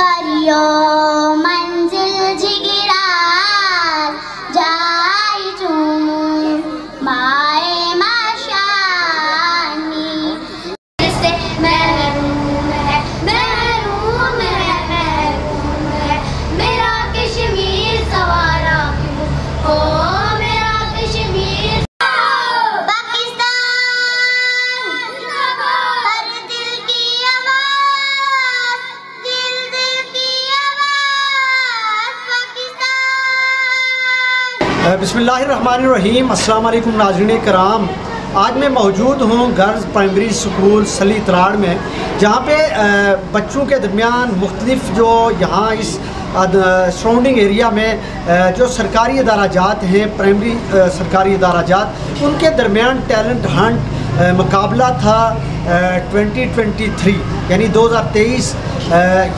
करियो मंजिल जिगिरा जाई चूमू माए माशानी से महरूम है महरूम है महरूम है मेरा कश्मीर सवारा क्यों हो मेरा कश्मीर बिस्मिल्लाहिर्रहमानिर्रहीम। अस्सलाम वालेकुम नाज़रीन कराम। आज मैं मौजूद हूँ गर्ल्स प्राइमरी स्कूल सली त्राड़ में, जहाँ पे बच्चों के दरमियान मुख्तलिफ जो यहाँ इस सराउंडिंग एरिया में जो सरकारी इदाराजात हैं, प्राइमरी सरकारी इदाराजात, उनके दरमियान टैलेंट हंट मुकाबला था 2023 यानी 2023।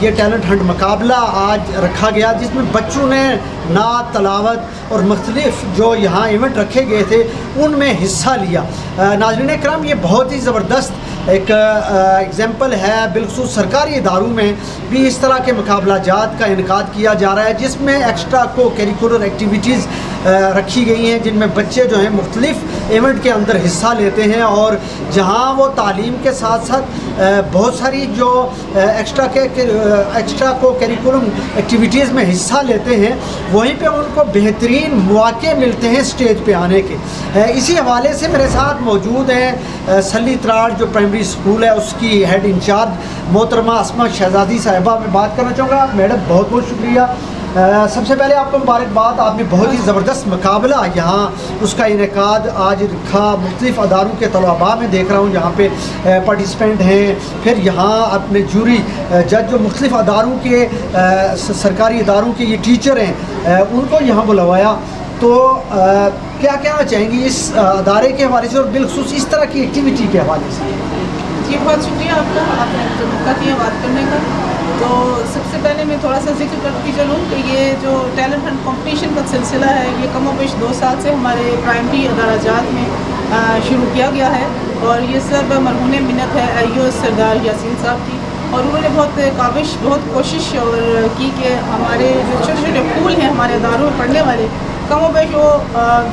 ये टैलेंट हंट मुकाबला आज रखा गया, जिसमें बच्चों ने नात, तलावत और मुख्तलिफ जो यहाँ इवेंट रखे गए थे उनमें हिस्सा लिया। नाज़रीन करम, ये बहुत ही ज़बरदस्त एक एग्ज़ाम्पल है। बिलखुसूस सरकारी इदारों में भी इस तरह के मुकाबला जात का इनकाद किया जा रहा है, जिसमें एक्स्ट्रा को करिकुलर एक्टिविटीज़ रखी गई हैं, जिनमें बच्चे जो हैं मुख्तलिफ इवेंट के अंदर हिस्सा लेते हैं और जहाँ वो तालीम के साथ साथ बहुत सारी जो एक्स्ट्रा को करिकुलम एक्टिविटीज़ में हिस्सा लेते हैं, वहीं पे उनको बेहतरीन मौके मिलते हैं स्टेज पे आने के। इसी हवाले से मेरे साथ मौजूद हैं सली त्राड़ जो प्राइमरी स्कूल है उसकी हेड इंचार्ज मोहतरमा अस्मा शहजादी साहिबा। मैं बात करना चाहूँगा। मैडम, बहुत बहुत शुक्रिया। सबसे पहले आपको मुबारकबाद। आपने बहुत ही ज़बरदस्त मुकाबला यहाँ उसका इनेकाद आज रखा। मुख्तलिफ़ अदारों के तलबा में देख रहा हूँ यहाँ पे पार्टिसिपेंट हैं, फिर यहाँ अपने जूरी जज जो मुख्तलिफ़ अदारों के सरकारी इदारों के ये टीचर हैं उनको यहाँ बुलवाया। तो क्या कहना चाहेंगी इस अदारे के हवाले से और बिलखुसूस इस तरह की एक्टिविटी के हवाले से? जी, बहुत शुक्रिया आपका, आपने जो मौका दिया बात करने का। तो सबसे पहले मैं थोड़ा सा जिक्र करती चलूँ कि ये जो टैलेंट हंट कॉम्पिटिशन का सिलसिला है, ये कमोबेश 2 साल से हमारे प्राइमरी अदाराजात में शुरू किया गया है और ये सब मरहून मिन्नत है आईओ सरदार यासीन साहब की। और उन्होंने बहुत कोशिश और की कि हमारे जो छोटे छोटे फूल हैं हमारे अदारों में पढ़ने वाले, कमोबेश वो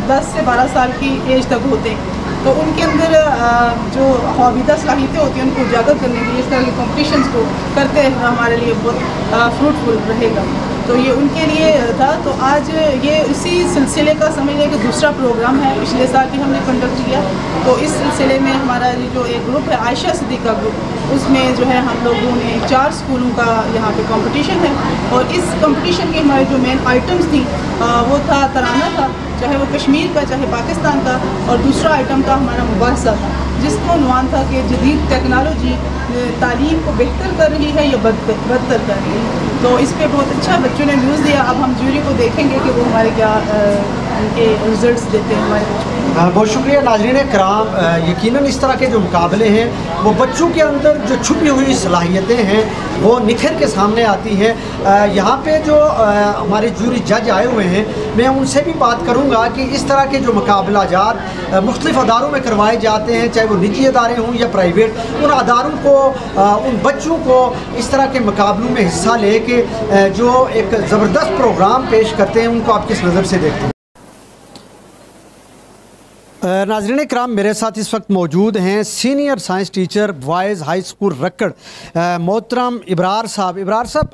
10 से 12 साल की एज तक होते हैं, तो उनके अंदर जो हॉबीदा सलाहियतें होती हैं उनको उजागर करने के लिए इस तरह के कॉम्पिटिशन्स को करते हैं हमारे लिए बहुत फ्रूटफुल रहेगा। तो ये उनके लिए था। तो आज ये इसी सिलसिले का समझ लें कि दूसरा प्रोग्राम है, पिछले साल भी हमने कंडक्ट किया। तो इस सिलसिले में हमारा जो एक ग्रुप है आयशा सिद्दीका ग्रुप, उसमें जो है हम लोगों ने 4 स्कूलों का यहाँ पे कंपटीशन है और इस कंपटीशन के हमारे जो मेन आइटम्स थी वो था तराना था, चाहे वो कश्मीर का चाहे पाकिस्तान का, और दूसरा आइटम था हमारा मुबारसा था, जिसका उन्वान था कि जदीद टेक्नोलॉजी तालीम को बेहतर कर रही है या बदतर कर रही है। तो इस पर बहुत अच्छा बच्चों ने व्यूज़ दिया। अब हम जूरी को देखेंगे कि वो हमारे क्या उनके रिजल्ट्स देते हैं हमारे बच्चों। बहुत शुक्रिया नाज़रीन कराम। यकीनन इस तरह के जो मुकाबले हैं वो बच्चों के अंदर जो छुपी हुई सलाहियतें हैं वो निखर के सामने आती हैं। यहाँ पे जो हमारे जूरी जज आए हुए हैं, मैं उनसे भी बात करूँगा कि इस तरह के जो मुकाबला जात मुख्तलिफ़ अदारों में करवाए जाते हैं, चाहे वो निजी अदारे हों या प्राइवेट, उन अदारों को उन बच्चों को इस तरह के मुकाबलों में हिस्सा ले के जो एक ज़बरदस्त प्रोग्राम पेश करते हैं उनको आप किस नज़र से देखते हैं? नाज़रीन कराम, मेरे साथ इस वक्त मौजूद हैं senior science teacher boys high school Rakkar मोहतरम इब्रार साहब। इब्रार साहब,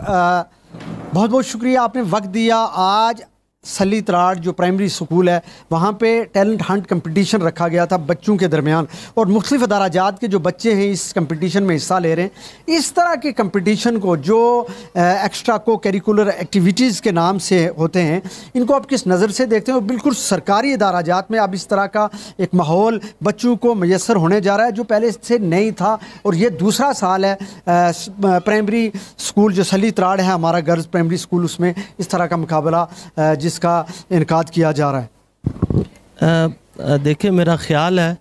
बहुत बहुत शुक्रिया, आपने वक्त दिया। आज सली त्राड़ जो प्राइमरी स्कूल है वहाँ पे टैलेंट हंट कंपटीशन रखा गया था बच्चों के दरमियान और मुख्तलिफ़ अदाराजात के जो बच्चे हैं इस कंपटीशन में हिस्सा ले रहे हैं। इस तरह के कंपटीशन को जो एक्स्ट्रा को करिकुलर एक्टिविटीज़ के नाम से होते हैं, इनको आप किस नज़र से देखते हैं? और बिल्कुल सरकारी अदाराजात में अब इस तरह का एक माहौल बच्चों को मैसर होने जा रहा है जो पहले से नहीं था, और ये दूसरा साल है प्राइमरी स्कूल जो सली त्राड़ है हमारा गर्ल्स प्राइमरी स्कूल, उसमें इस तरह का मुकाबला जिसका इनकाद किया जा रहा है। देखिए, मेरा ख़्याल है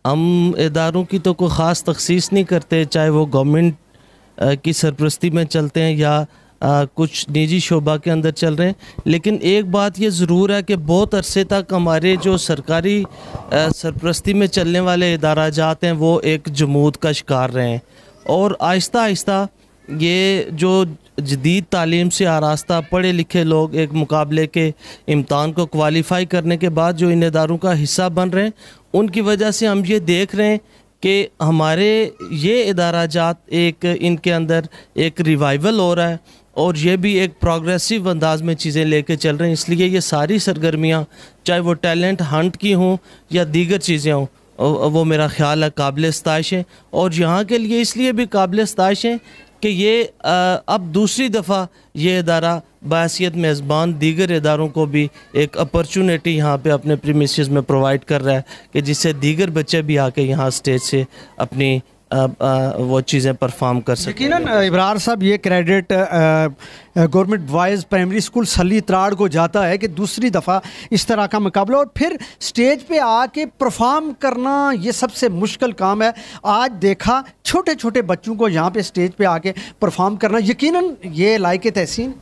हम इदारों की तो कोई ख़ास तखसीस नहीं करते, चाहे वो गवर्नमेंट की सरपरस्ती में चलते हैं या कुछ निजी शोबा के अंदर चल रहे हैं, लेकिन एक बात ये ज़रूर है कि बहुत अरसे तक हमारे जो सरकारी सरपरस्ती में चलने वाले इदाराजात हैं वो एक जमूद का शिकार रहे हैं और आहिस्ता आहिस्ता ये जो जदीद तालीम से आरास्ता पढ़े लिखे लोग एक मुकाबले के इम्तहान को क्वालिफ़ाई करने के बाद जो इन इदारों का हिस्सा बन रहे हैं, उनकी वजह से हम ये देख रहे हैं कि हमारे ये इदाराजात एक इनके अंदर एक रिवाइवल हो रहा है और ये भी एक प्रोग्रेसिव अंदाज में चीज़ें लेके चल रहे हैं। इसलिए ये सारी सरगर्मियाँ, चाहे वो टैलेंट हंट की हों या दीगर चीज़ें हों, वो मेरा ख्याल है काबिल इस्ताइश है। और यहाँ के लिए इसलिए भी काबिल इस्ताइश है कि ये अब दूसरी दफ़ा ये इदारा बाहसियत मेज़बान दीगर इदारों को भी एक अपॉर्चुनिटी यहाँ पे अपने प्रीमिसेस में प्रोवाइड कर रहा है कि जिससे दीगर बच्चे भी आके यहाँ स्टेज से अपनी वो चीज़ें परफॉर्म कर सकें। यकीनन इब्रार साहब, ये credit government boys primary school सली त्राड़ को जाता है कि दूसरी दफ़ा इस तरह का मुकाबला और फिर स्टेज पे आके परफॉर्म करना ये सबसे मुश्किल काम है। आज देखा छोटे छोटे बच्चों को यहाँ पे स्टेज पे आके परफॉर्म करना, यकीनन ये लायक तहसीन।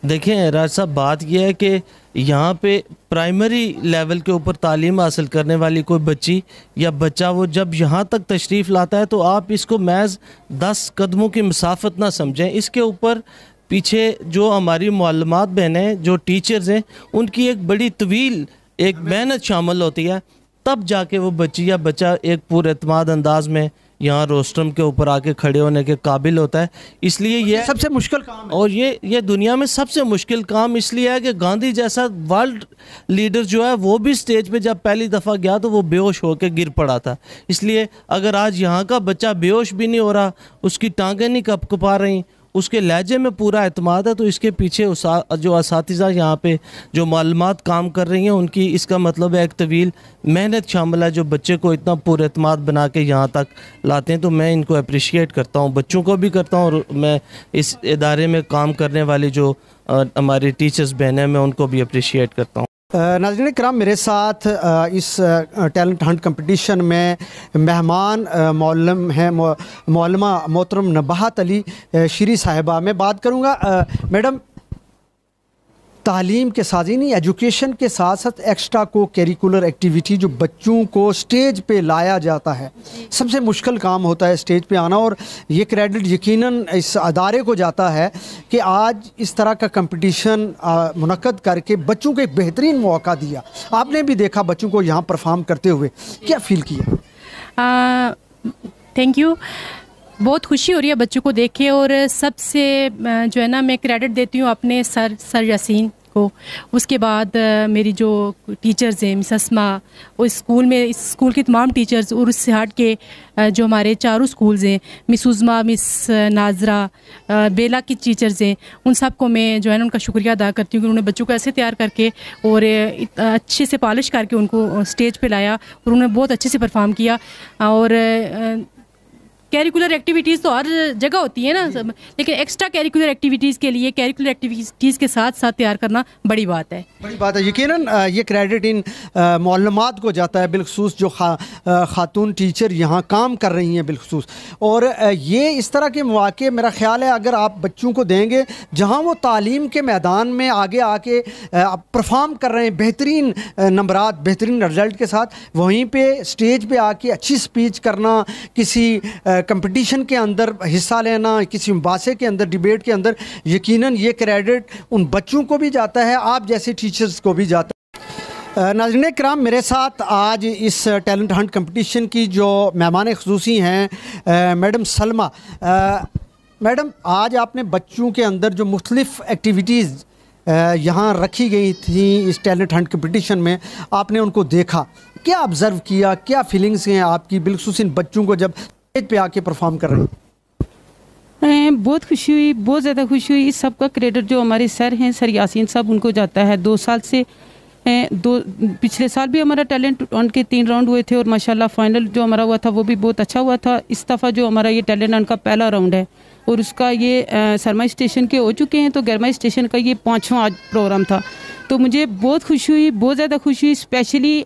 देखें राज साहब, बात यह है कि यहाँ पे प्राइमरी लेवल के ऊपर तालीम हासिल करने वाली कोई बच्ची या बच्चा वो जब यहाँ तक तशरीफ़ लाता है तो आप इसको महज 10 कदमों की मसाफत ना समझें। इसके ऊपर पीछे जो हमारी मालूमात बहनें, जो टीचर्स हैं, उनकी एक बड़ी तवील एक मेहनत शामिल होती है, तब जाके वो बच्ची या बच्चा एक पुरएतमाद अंदाज में यहाँ रोस्ट्रम के ऊपर आके खड़े होने के काबिल होता है। इसलिए ये सबसे मुश्किल काम है। और ये दुनिया में सबसे मुश्किल काम इसलिए है कि गांधी जैसा वर्ल्ड लीडर जो है वो भी स्टेज पे जब पहली दफ़ा गया तो वो बेहोश होकर गिर पड़ा था। इसलिए अगर आज यहाँ का बच्चा बेहोश भी नहीं हो रहा, उसकी टांगें नहीं कँपा रही, उसके लहजे में पूरा एतमाद है, तो इसके पीछे जो असातिज़ा यहाँ पे जो मालूमात काम कर रही हैं उनकी, इसका मतलब है एक तवील मेहनत शामिल है जो बच्चे को इतना पूरा एतमाद बना के यहाँ तक लाते हैं। तो मैं इनको अप्रिशिएट करता हूँ, बच्चों को भी करता हूँ, और मैं इस इदारे में काम करने वाली जो हमारी टीचर्स बहनें, मैं उनको भी अप्रिशिएट करता हूँ। नाज़रीन किराम, मेरे साथ इस टैलेंट हंट कंपटीशन में मेहमान मौलम हैं मौलमा मोहतरम नबाहत अली शीरी साहिबा। मैं बात करूँगा मैडम, तालीम के साथ ही नहीं, एजुकेशन के साथ साथ एक्स्ट्रा को करिकुलर एक्टिविटी जो बच्चों को स्टेज पे लाया जाता है, सबसे मुश्किल काम होता है स्टेज पे आना। और ये क्रेडिट यकीनन इस अदारे को जाता है कि आज इस तरह का कंपटीशन मुनक्कद करके बच्चों को एक बेहतरीन मौका दिया। आपने भी देखा बच्चों को यहाँ परफॉर्म करते हुए, क्या फील किया? थैंक यू, बहुत खुशी हो रही है बच्चों को देख के। और सबसे जो है ना, मैं क्रेडिट देती हूँ अपने सर यासीन को। उसके बाद मेरी जो टीचर्स हैं, मिस अस्मा, और स्कूल में इस स्कूल की तमाम टीचर्स, और उससे हट के जो हमारे चारों स्कूल्स हैं, मिस उज़मा, मिस नाजरा, बेला की टीचर्स हैं, उन सब को मैं जो है ना उनका शुक्रिया अदा करती हूँ कि उन्होंने बच्चों को ऐसे तैयार करके और अच्छे से पॉलिश करके उनको स्टेज पे लाया और उन्होंने बहुत अच्छे से परफॉर्म किया। और कैरिकुलर एक्टिविटीज़ तो हर जगह होती है ना, लेकिन एक्स्ट्रा कैरिकुलर एक्टिविटीज़ के लिए कैरिकुलर एक्टिविटीज़ के साथ साथ तैयार करना बड़ी बात है, बड़ी बात है। यकीनन ये क्रेडिट इन मालूमात को जाता है, बिलखसूस जो खातून टीचर यहाँ काम कर रही हैं बिलखसूस। और ये इस तरह के मौके मेरा ख्याल है अगर आप बच्चों को देंगे जहाँ वो तालीम के मैदान में आगे आके परफॉर्म कर रहे हैं बेहतरीन नंबरात, बेहतरीन रिजल्ट के साथ, वहीं पर स्टेज पर आके अच्छी स्पीच करना, किसी कंपटीशन के अंदर हिस्सा लेना, किसी मुबासे के अंदर, डिबेट के अंदर, यकीनन ये क्रेडिट उन बच्चों को भी जाता है, आप जैसे टीचर्स को भी जाता है। नाज़रीन किराम, मेरे साथ आज इस टैलेंट हंट कंपटीशन की जो मेहमान ख़ुसूसी हैं मैडम सलमा। मैडम, आज आपने बच्चों के अंदर जो मुख्तलिफ़ एक्टिविटीज़ यहाँ रखी गई थी इस टैलेंट हंट कंपटीशन में, आपने उनको देखा, क्या ऑब्ज़र्व किया, क्या फीलिंग्स हैं आपकी बिलखुसूस इन बच्चों को जब स्टेज पे आके परफॉर्म कर रहे हैं? बहुत खुशी हुई, बहुत ज़्यादा खुशी हुई। इस सब का क्रेडिट जो हमारे सर हैं, सर यासीन साहब, उनको जाता है। 2 साल से पिछले साल भी हमारा टैलेंट हंट के 3 राउंड हुए थे और माशाल्लाह फाइनल जो हमारा हुआ था वो भी बहुत अच्छा हुआ था। इस दफ़ा जो हमारा ये टैलेंट हंट का पहला राउंड है और उसका ये सरमाई स्टेशन के हो चुके हैं, तो गरमाई स्टेशन का ये 5वां आज प्रोग्राम था। तो मुझे बहुत खुशी हुई, बहुत ज़्यादा खुशी हुई। स्पेशली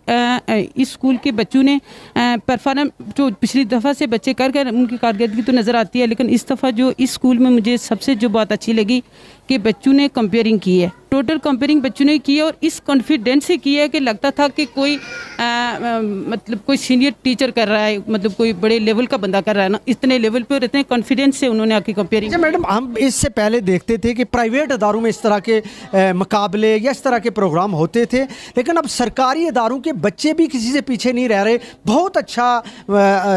इस स्कूल के बच्चों ने परफॉर्म, जो पिछली दफ़ा से बच्चे कर उनकी कारकर्दगी तो नज़र आती है, लेकिन इस दफ़ा जो इस स्कूल में मुझे सबसे जो बात अच्छी लगी कि बच्चों ने कंपेयरिंग की है, टोटल कंपेयरिंग बच्चों ने की है और इस कॉन्फिडेंस से की है कि लगता था कि कोई मतलब कोई सीनियर टीचर कर रहा है, मतलब कोई बड़े लेवल का बंदा कर रहा है ना, इतने लेवल पे और इतने कॉन्फिडेंस से उन्होंने आके कंपेयरिंग। अच्छा मैडम, हम इससे पहले देखते थे कि प्राइवेट अदारों में इस तरह के मुकाबले या इस तरह के प्रोग्राम होते थे, लेकिन अब सरकारी अदारों के बच्चे भी किसी से पीछे नहीं रह रहे। बहुत अच्छा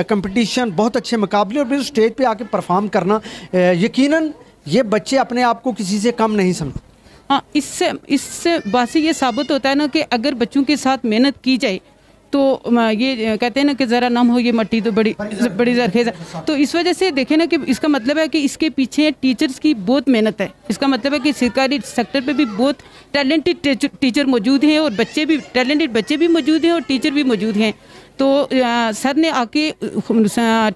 कंपटीशन, बहुत अच्छे मुकाबले और फिर स्टेज पे आके परफॉर्म करना, यकीनन ये बच्चे अपने आप को किसी से कम नहीं समझते। हाँ, इससे बात से ये साबित होता है ना कि अगर बच्चों के साथ मेहनत की जाए तो ये कहते हैं ना कि ज़रा नम हो ये मट्टी तो बड़ी जरखेज़ है। तो इस वजह से देखें ना कि इसका मतलब है कि इसके पीछे टीचर्स की बहुत मेहनत है। इसका मतलब है कि सरकारी सेक्टर पे भी बहुत टैलेंटेड टीचर मौजूद हैं और बच्चे भी टैलेंटेड बच्चे भी मौजूद हैं और टीचर भी मौजूद हैं। तो सर ने आके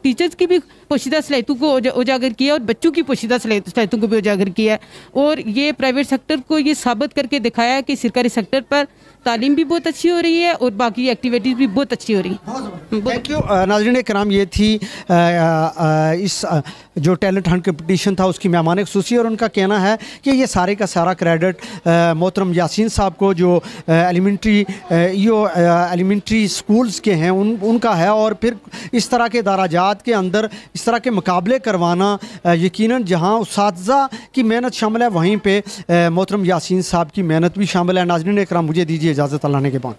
टीचर्स की भी पोशीदा सलाहियतों को उजागर किया और बच्चों की पोशीदा सलाहियतों को भी उजागर किया और ये प्राइवेट सेक्टर को ये साबित करके दिखाया है कि सरकारी सेक्टर पर तालीम भी बहुत अच्छी हो रही है और बाकी एक्टिविटीज़ भी बहुत अच्छी हो रही हैं। Thank you. नाज़रीन कराम, ये थी इस जो टैलेंट हंट कंपटीशन था उसकी मेहमान ख़ुसूसी और उनका कहना है कि ये सारे का सारा क्रेडिट मोहतरम यासीन साहब को जो एलिमेंट्री स्कूल्स के हैं उनका है और फिर इस तरह के दराजात के अंदर इस तरह के मुकाबले करवाना यकीनन जहाँ उस्ताज़ा की मेहनत शामिल है वहीं पे मोहतरम यासीन साहब की मेहनत भी शामिल है। नाज़रीन कराम, मुझे दीजिए इजाज़त, अल्लाह ने के बाद।